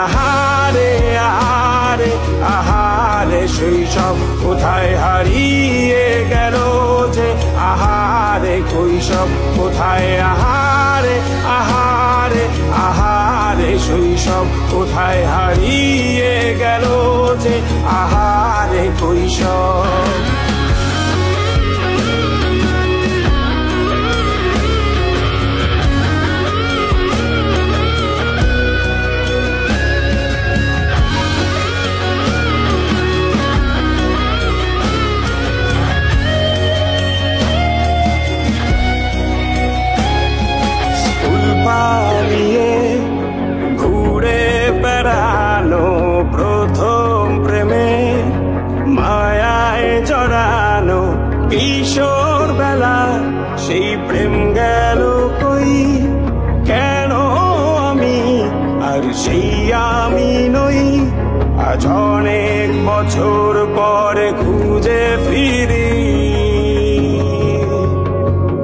আহারে আহারে আহারে শৈশব কোথায় হারিয়ে গেল যে আহারে কৈশব কোথায় আহারে আহারে আহারে শৈশব কোথায় হারিয়ে গেল যে আহারে কৈশব ঘুরে বেড়ানো প্রথম প্রেমে মায়ায় জড়ানো কিশোর বেলা সেই প্রেম গেল কই কেন আমি আর সেই আমি নই আজ অনেক বছর পরে খুঁজে ফিরি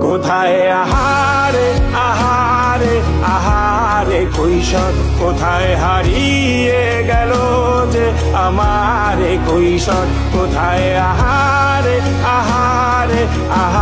কোথায় আহারে আহারে আহারে কৈশোর কোথায় হারিয়ে গেল যে আমারে কৈশোর কোথায় আহারে আহারে আহারে